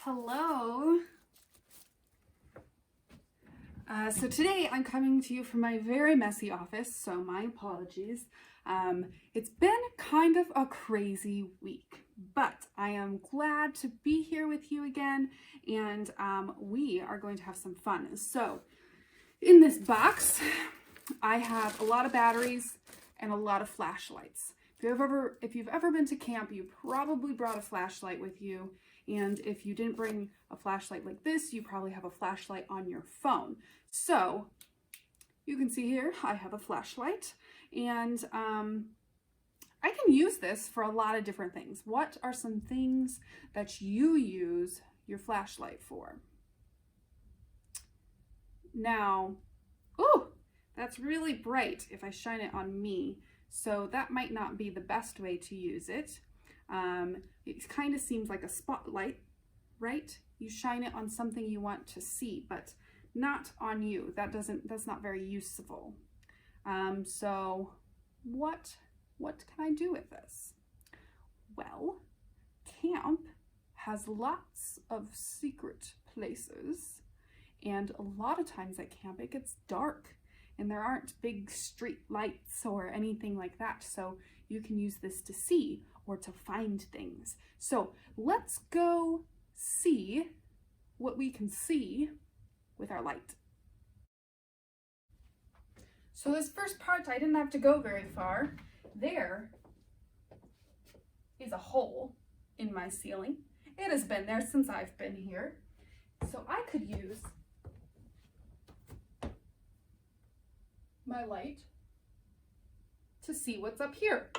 Hello. So today I'm coming to you from my very messy office, so my apologies. It's been kind of a crazy week, but I am glad to be here with you again, and we are going to have some fun. So in this box, I have a lot of batteries and a lot of flashlights. If you've ever been to camp, you probably brought a flashlight with you. And if you didn't bring a flashlight like this, you probably have a flashlight on your phone. So you can see here, I have a flashlight, and I can use this for a lot of different things. What are some things that you use your flashlight for? Now, ooh, that's really bright if I shine it on me. So that might not be the best way to use it. It kind of seems like a spotlight, right? You shine it on something you want to see, but not on you. That's not very useful. So what can I do with this? Well, camp has lots of secret places, and a lot of times at camp it gets dark and there aren't big street lights or anything like that. So you can use this to see or to find things. So let's go see what we can see with our light. So this first part, I didn't have to go very far. There is a hole in my ceiling. It has been there since I've been here. So I could use my light to see what's up here.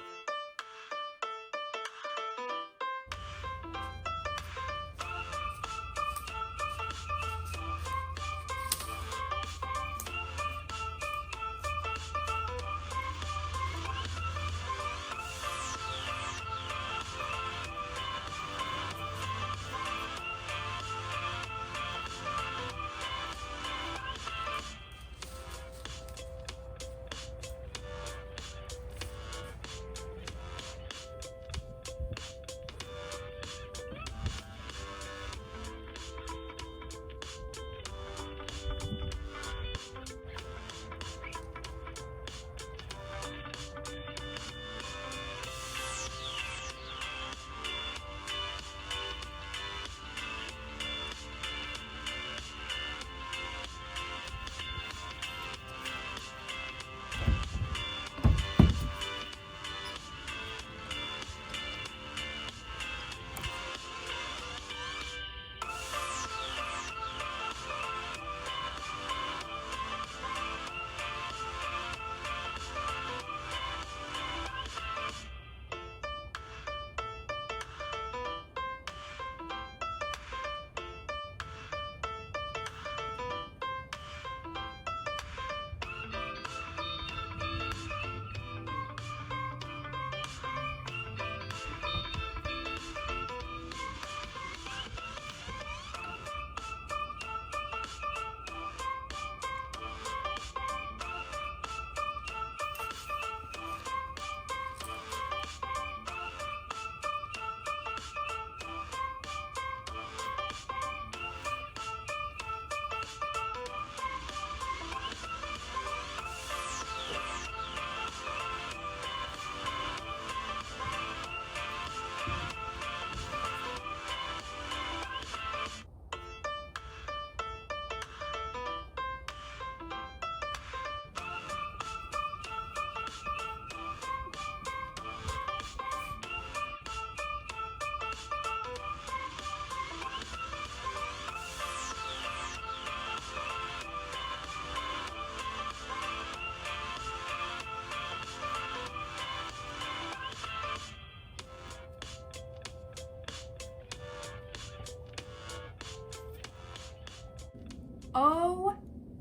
Oh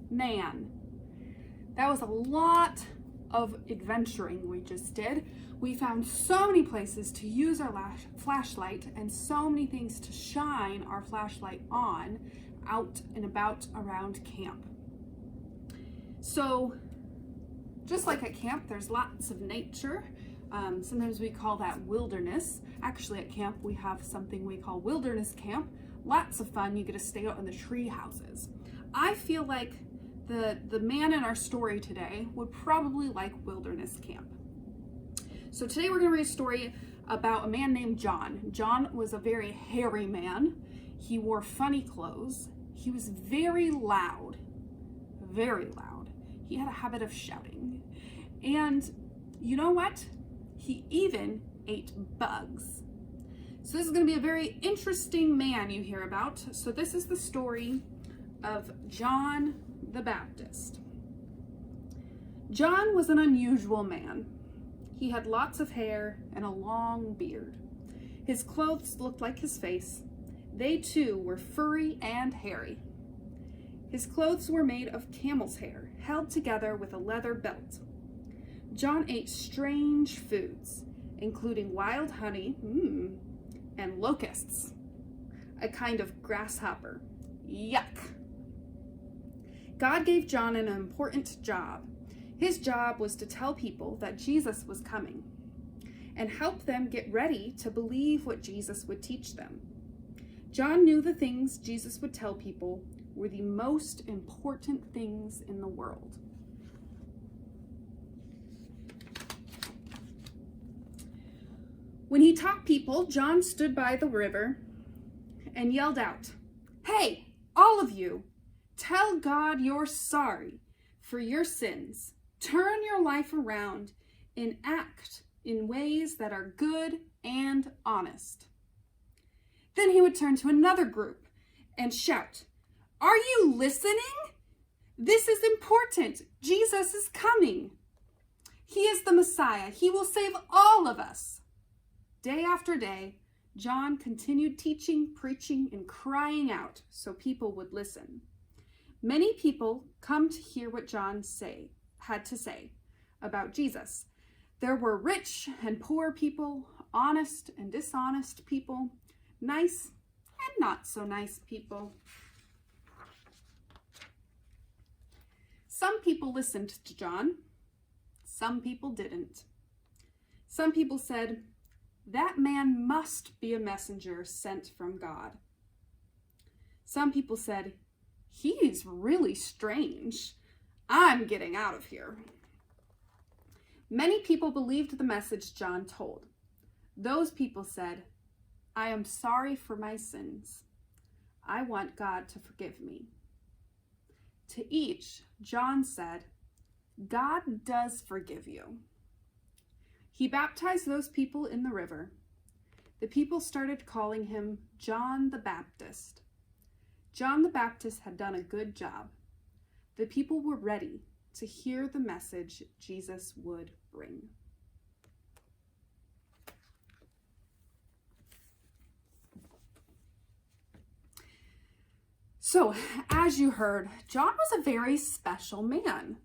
man, that was a lot of adventuring we just did. We found so many places to use our flashlight and so many things to shine our flashlight on out and about around camp. So just like at camp, there's lots of nature. Sometimes we call that wilderness. Actually at camp we have something we call wilderness camp. Lots of fun. You get to stay out in the tree houses. I feel like the man in our story today would probably like wilderness camp. So today we're going to read a story about a man named John. John was a very hairy man. He wore funny clothes. He was very loud, very loud. He had a habit of shouting. And you know what? He even ate bugs. So this is going to be a very interesting man you hear about. So this is the story of John the Baptist. John was an unusual man. He had lots of hair and a long beard. His clothes looked like his face. They too were furry and hairy. His clothes were made of camel's hair, held together with a leather belt. John ate strange foods, including wild honey and locusts, a kind of grasshopper. Yuck! God gave John an important job. His job was to tell people that Jesus was coming and help them get ready to believe what Jesus would teach them. John knew the things Jesus would tell people were the most important things in the world. When he taught people, John stood by the river and yelled out, "Hey, all of you, tell God you're sorry for your sins. Turn your life around and act in ways that are good and honest." Then he would turn to another group and shout, "Are you listening? This is important. Jesus is coming. He is the Messiah. He will save all of us." Day after day, John continued teaching, preaching, and crying out so people would listen. Many people come to hear what John had to say about Jesus. There were rich and poor people, honest and dishonest people, nice and not so nice people. Some people listened to John. Some people didn't. Some people said, "That man must be a messenger sent from God." Some people said, "He's really strange. I'm getting out of here." Many people believed the message John told. Those people said, "I am sorry for my sins. I want God to forgive me." To each, John said, "God does forgive you." He baptized those people in the river. The people started calling him John the Baptist. John the Baptist had done a good job. The people were ready to hear the message Jesus would bring. So, as you heard, John was a very special man.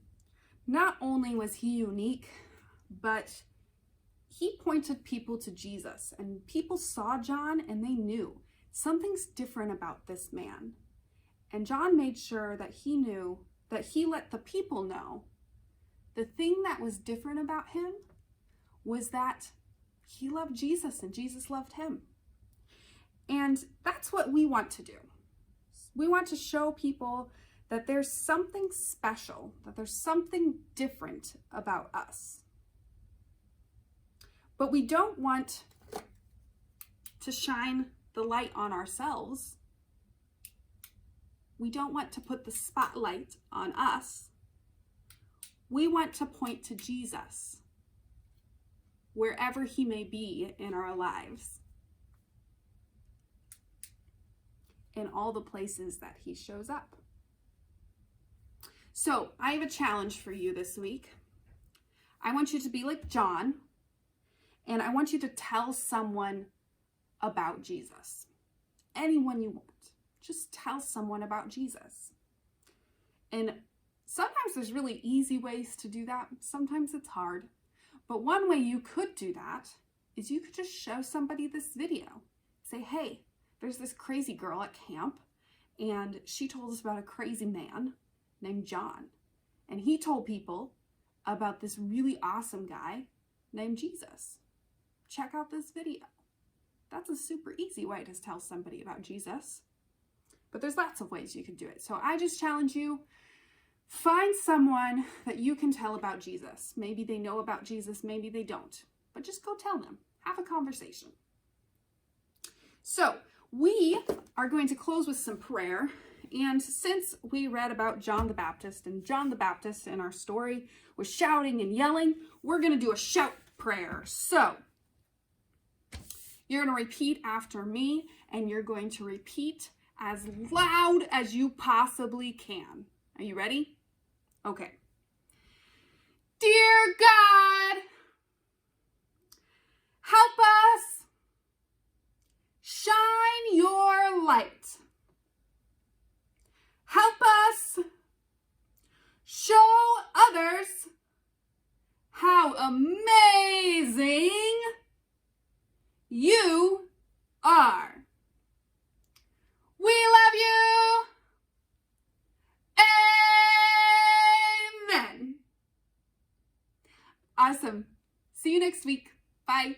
Not only was he unique, but he pointed people to Jesus, and people saw John and they knew something's different about this man. And John made sure that he knew, that he let the people know the thing that was different about him was that he loved Jesus and Jesus loved him. And that's what we want to do. We want to show people that there's something special, that there's something different about us. But we don't want to shine the light on ourselves. We don't want to put the spotlight on us. We want to point to Jesus, wherever he may be in our lives, in all the places that he shows up. So I have a challenge for you this week. I want you to be like John, and I want you to tell someone about Jesus. Anyone you want. Just tell someone about Jesus. And sometimes there's really easy ways to do that. Sometimes it's hard. But one way you could do that is you could just show somebody this video. Say, "Hey, there's this crazy girl at camp, and she told us about a crazy man named John. And he told people about this really awesome guy named Jesus. Check out this video." That's a super easy way to tell somebody about Jesus. But there's lots of ways you can do it. So I just challenge you, find someone that you can tell about Jesus. Maybe they know about Jesus, maybe they don't. But just go tell them. Have a conversation. So we are going to close with some prayer. And since we read about John the Baptist, and John the Baptist in our story was shouting and yelling, we're going to do a shout prayer. So you're going to repeat after me, and you're going to repeat as loud as you possibly can. Are you ready? Okay. Dear God, help us shine your light. Help us show others how amazing you are. We love you. Amen. Awesome. See you next week. Bye.